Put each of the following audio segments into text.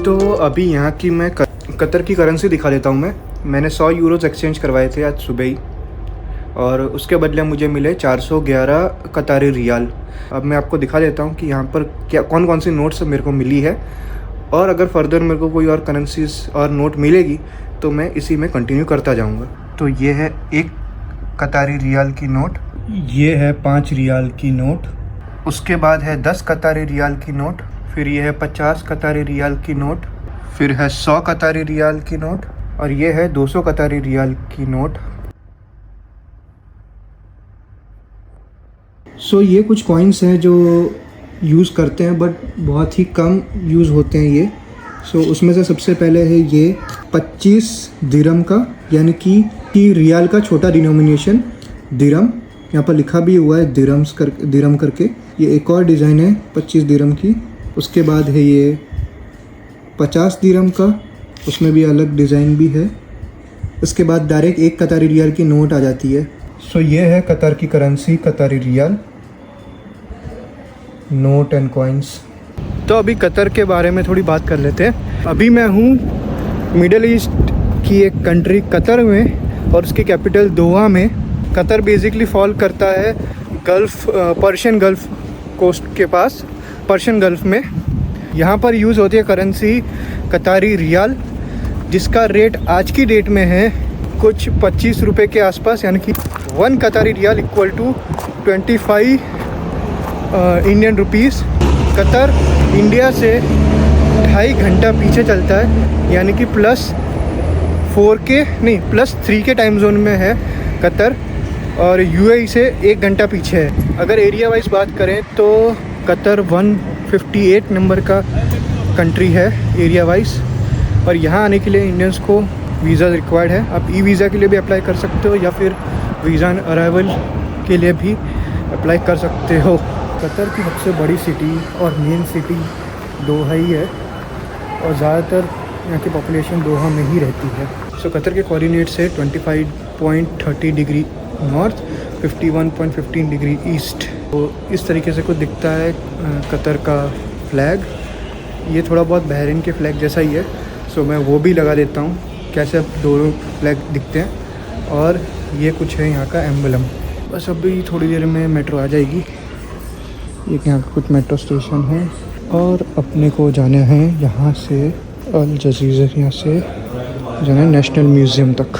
तो अभी यहाँ की मैं कतर की करेंसी दिखा देता हूँ। मैंने 100 यूरोज़ एक्सचेंज करवाए थे आज सुबह ही, और उसके बदले मुझे मिले 411 कतारी रियाल। अब मैं आपको दिखा देता हूँ कि यहाँ पर क्या कौन कौन सी नोट्स मेरे को मिली है, और अगर फर्दर मेरे को कोई और करेंसीज और नोट मिलेगी तो मैं इसी में कंटिन्यू करता जाऊँगा। तो ये है 1 कतारी रियाल की नोट, ये है 5 रियाल की नोट, उसके बाद है 10 कतारी रियाल की नोट, फिर ये है 50 कतारी रियाल की नोट, फिर है 100 कतारी रियाल की नोट, और ये है 200 कतारी रियाल की नोट। सो ये कुछ कॉइन्स हैं जो यूज़ करते हैं बट बहुत ही कम यूज़ होते हैं ये। सो उसमें से सबसे पहले है ये 25 दिरहम का, यानी कि रियाल का छोटा डिनोमिनेशन दिरहम, यहाँ पर लिखा भी हुआ है दिरहम करके। ये एक और डिज़ाइन है 25 दिरहम की। उसके बाद है ये 50 दिरहम का, उसमें भी अलग डिज़ाइन भी है। उसके बाद डायरेक्ट 1 कतारी रियाल की नोट आ जाती है। सो ये है कतर की currency, Qatari riyal, note and coins. तो अभी कतर के बारे में थोड़ी बात कर लेते हैं। अभी मैं हूँ मिडल ईस्ट की एक कंट्री कतर में, और उसकी कैपिटल दोहा में। कतर बेसिकली फॉल करता है गल्फ़, पर्शियन गल्फ़ कोस्ट के पास, पर्शियन गल्फ़ में। यहाँ पर यूज़ होती है करेंसी कतारी रियाल, जिसका रेट आज की डेट में है कुछ 25 रुपये के आसपास, यानी कि 1 Qatari riyal equal to 25 Indian rupees. Qatar India से 2.5 घंटा पीछे चलता है, यानी कि +3 के टाइम जोन में है कतर, और यूएई से 1 घंटा पीछे है। अगर एरिया वाइज बात करें तो कतर 158 नंबर का कंट्री है एरिया वाइज, और यहाँ आने के लिए इंडियंस को वीज़ा रिक्वायर्ड है। आप ई वीज़ा के लिए भी अप्लाई कर सकते हो, या फिर वीज़ा ऑन अराइवल के लिए भी अप्लाई कर सकते हो। कतर की सबसे बड़ी सिटी और मेन सिटी दोहा ही है, और ज़्यादातर यहाँ की पॉपुलेशन दोहा में ही रहती है। सो कतर के कोऑर्डिनेट्स है 25.30 डिग्री नॉर्थ, 51.15 डिग्री ईस्ट। तो इस तरीके से कुछ दिखता है कतर का फ्लैग। ये थोड़ा बहुत बहरीन के फ्लैग जैसा ही है, सो मैं वो भी लगा देता हूँ कैसे दोनों फ्लैग दिखते हैं। और ये कुछ है यहाँ का एम्बलम। बस अभी थोड़ी देर में मेट्रो आ जाएगी। ये यहाँ का कुछ मेट्रो स्टेशन है, और अपने को जाना है यहाँ से अल जजीरा, यहाँ से जाना है नेशनल म्यूज़ियम तक।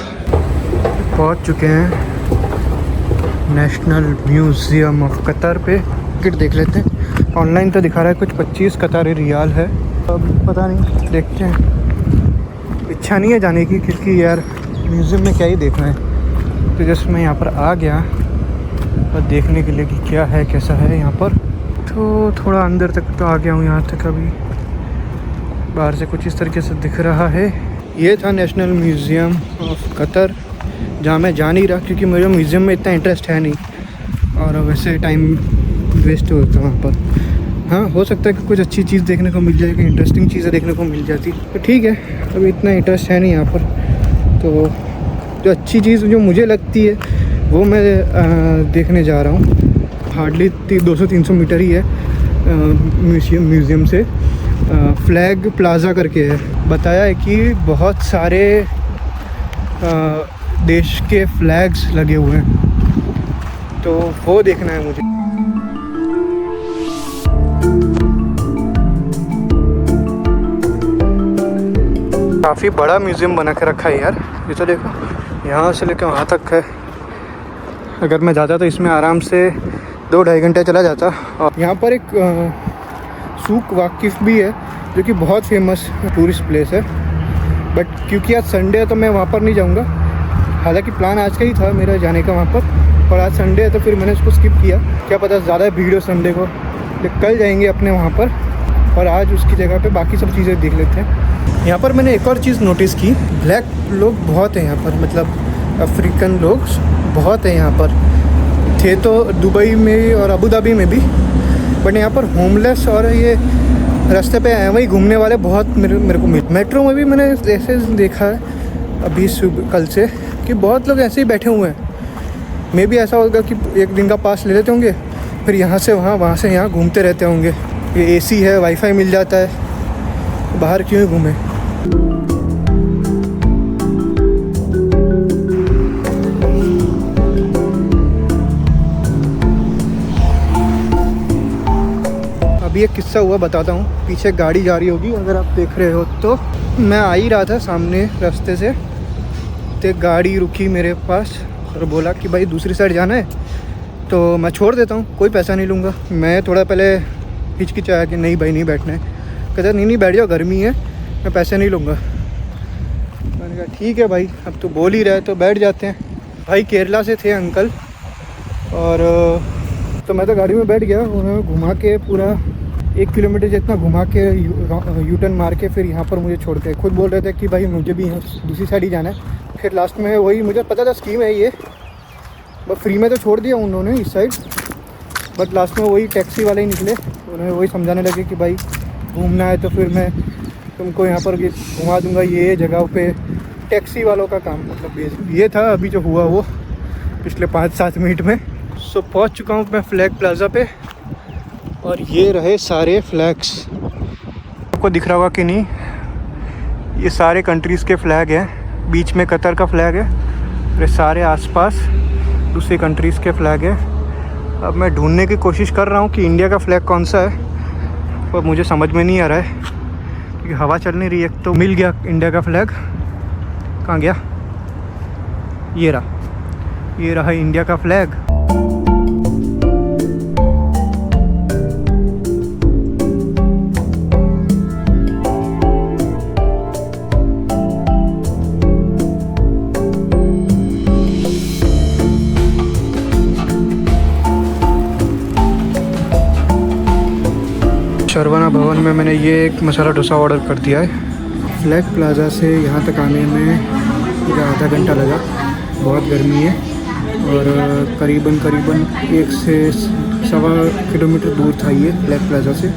पहुँच चुके हैं नेशनल म्यूज़ियम ऑफ कतर पे। टिकट देख लेते हैं। ऑनलाइन तो दिखा रहा है कुछ 25 कतारी रियाल है, अब पता नहीं, देखते हैं। इच्छा नहीं है जाने की, क्योंकि यार म्यूज़ियम में क्या ही देखना है। तो जस्ट मैं यहाँ पर आ गया और देखने के लिए कि क्या है कैसा है यहाँ पर। तो थोड़ा अंदर तक तो आ गया हूँ, यहाँ तक अभी बाहर से कुछ इस तरीके से दिख रहा है। ये था नेशनल म्यूज़ियम ऑफ कतर, जहाँ मैं जा नहीं रहा क्योंकि मुझे म्यूज़ियम में इतना इंटरेस्ट है नहीं, और वैसे टाइम वेस्ट होता है वहाँ पर। हाँ, हो सकता है कि कुछ अच्छी चीज़ देखने को मिल जाए, कि इंटरेस्टिंग चीज़ें देखने को मिल जाती, तो ठीक है। अभी इतना इंटरेस्ट है नहीं यहाँ पर। तो जो अच्छी चीज़ जो मुझे लगती है वो मैं देखने जा रहा हूँ। हार्डली 200-300 मीटर ही है म्यूज़ियम से। फ्लैग प्लाज़ा करके है। बताया है कि बहुत सारे देश के फ्लैग्स लगे हुए हैं, तो वो देखना है मुझे। काफ़ी बड़ा म्यूज़ियम बना के रखा है यार। ये तो देखो, यहाँ से लेकर वहाँ तक है। अगर मैं जाता तो इसमें आराम से 2-2.5 घंटे चला जाता। और यहाँ पर एक सूक वाकिफ़ भी है, जो कि बहुत फेमस टूरिस्ट प्लेस है। बट क्योंकि आज संडे है तो मैं वहाँ पर नहीं जाऊँगा। हालांकि प्लान आज का ही था मेरा जाने का वहाँ पर आज संडे है तो फिर मैंने उसको स्किप किया। क्या पता ज़्यादा भीड़ हो संडे को, तो कल जाएंगे अपने वहाँ पर, और आज उसकी जगह पे बाकी सब चीज़ें देख लेते हैं। यहाँ पर मैंने एक और चीज़ नोटिस की, ब्लैक लोग बहुत हैं यहाँ पर, मतलब अफ्रीकन लोग बहुत हैं यहाँ पर। थे तो दुबई में और अबू धाबी में भी, बट यहाँ पर होमलेस और ये रास्ते पे वही घूमने वाले बहुत मेरे को मिले। मेट्रो में भी मैंने ऐसे देखा है अभी कल से कि बहुत लोग ऐसे ही बैठे हुए हैं। मे भी ऐसा होगा कि एक दिन का पास ले लेते होंगे, फिर यहाँ से वहाँ, वहाँ से यहाँ घूमते रहते होंगे। ये एसी है, वाईफाई मिल जाता है, बाहर क्यों घूमे। अभी एक किस्सा हुआ बताता हूँ। पीछे गाड़ी जा रही होगी अगर आप देख रहे हो तो। मैं आ ही रहा था सामने रास्ते से, तो गाड़ी रुकी मेरे पास और बोला कि भाई दूसरी साइड जाना है, तो मैं छोड़ देता हूँ, कोई पैसा नहीं लूँगा। मैं थोड़ा पहले हिचकिचाया कि नहीं भाई नहीं बैठना है। कहता नहीं बैठ जाओ, गर्मी है, मैं पैसे नहीं लूँगा। मैंने कहा ठीक है भाई, अब तो बोल ही रहा है तो बैठ जाते हैं। भाई केरला से थे अंकल, और तो मैं तो गाड़ी में बैठ गया। उन्होंने घुमा के पूरा 1 किलोमीटर जितना घुमा के यू टर्न मार के फिर यहाँ पर मुझे छोड़ के खुद बोल रहे थे कि भाई मुझे भी यहाँ दूसरी साइड ही जाना है। फिर लास्ट में वही, मुझे पता था स्कीम है ये, बट फ्री में तो छोड़ दिया उन्होंने इस साइड, बट लास्ट में वही टैक्सी वाले ही निकले। उन्होंने वही समझाने लगे कि भाई घूमना है तो फिर मैं तुमको यहाँ पर घुमा दूँगा, ये जगह पे टैक्सी वालों का काम मतलब ये था। अभी जो हुआ वो पिछले 5-7 मिनट में। सो पहुँच चुका हूँ मैं फ्लैग प्लाज़ा पे, और ये रहे सारे फ्लैग्स। आपको दिख रहा होगा कि नहीं, ये सारे कंट्रीज़ के फ्लैग हैं। बीच में कतर का फ्लैग है, ये सारे आसपास दूसरी कंट्रीज़ के फ्लैग हैं। अब मैं ढूंढने की कोशिश कर रहा हूँ कि इंडिया का फ्लैग कौन सा है, पर मुझे समझ में नहीं आ रहा है क्योंकि हवा चल नहीं रही है। तो मिल गया इंडिया का फ्लैग, कहाँ गया, ये रहा इंडिया का फ्लैग। सरवना भवन में मैंने ये एक मसाला डोसा ऑर्डर कर दिया है। फ्लैग प्लाज़ा से यहाँ तक आने में मुझे आधा घंटा लगा, बहुत गर्मी है, और करीबन 1 से 1.25 किलोमीटर दूर था ये फ्लैग प्लाज़ा से।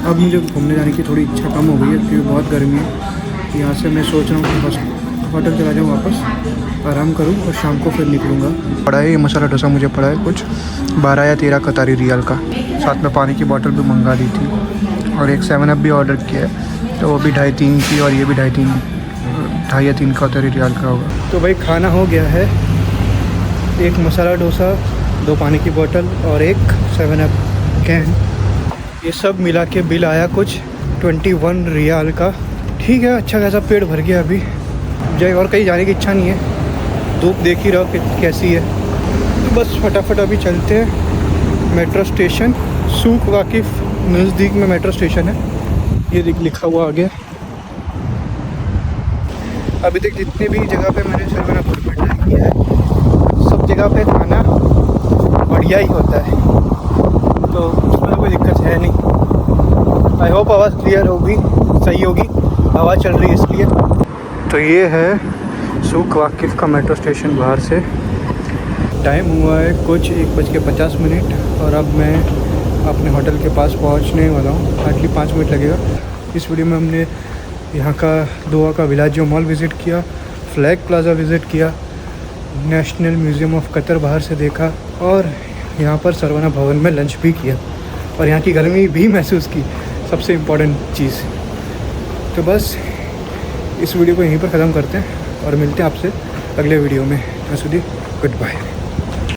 अब मुझे घूमने जाने की थोड़ी इच्छा कम हो गई है क्योंकि बहुत गर्मी है। यहाँ से मैं सोच रहा हूँ कि बस होटल चला जाऊँ, वापस आराम करूँ और शाम को फिर निकलूँगा। पड़ा है ये मसाला डोसा, मुझे पड़ा है कुछ 12 या 13 कतारी रियाल का। साथ में पानी की बोतल भी मंगा ली थी, और एक 7 अप भी ऑर्डर किया है, तो वो भी 2.5-3 की, और ये भी 2.5 या 3 कतारी रियाल का होगा। तो भाई खाना हो गया है, एक मसाला डोसा, 2 पानी की बोतल और एक 7 अप कैन। ये सब मिला के बिल आया कुछ 21 रियाल का। ठीक है, अच्छा खासा पेट भर गया। अभी जाए, और कहीं जाने की इच्छा नहीं है, धूप देख ही रहो कि कैसी है। तो बस फटाफट अभी चलते हैं मेट्रो स्टेशन। सूख वाकिफ़ नज़दीक में मेट्रो स्टेशन है, ये लिखा हुआ आगे। अभी तक जितने भी जगह पे मैंने सरवना भवन में ट्राई किया है, सब जगह पे खाना बढ़िया ही होता है, तो उसमें कोई दिक्कत है नहीं। आई होप आवाज़ क्लियर होगी, सही होगी, हवा चल रही है इसलिए। तो ये है सूख वाकिफ़ का मेट्रो स्टेशन बाहर से। टाइम हुआ है कुछ 1:50, और अब मैं अपने होटल के पास पहुंचने वाला हूं। हार्डली 5 मिनट लगेगा। इस वीडियो में हमने यहाँ का दोहा का विलाजियो मॉल विज़िट किया, फ्लैग प्लाज़ा विज़िट किया, नेशनल म्यूज़ियम ऑफ कतर बाहर से देखा, और यहाँ पर सरवना भवन में लंच भी किया, और यहाँ की गर्मी भी महसूस की, सबसे इम्पोर्टेंट चीज़। तो बस इस वीडियो को यहीं पर ख़त्म करते हैं और मिलते हैं आपसे अगले वीडियो में। Good bye.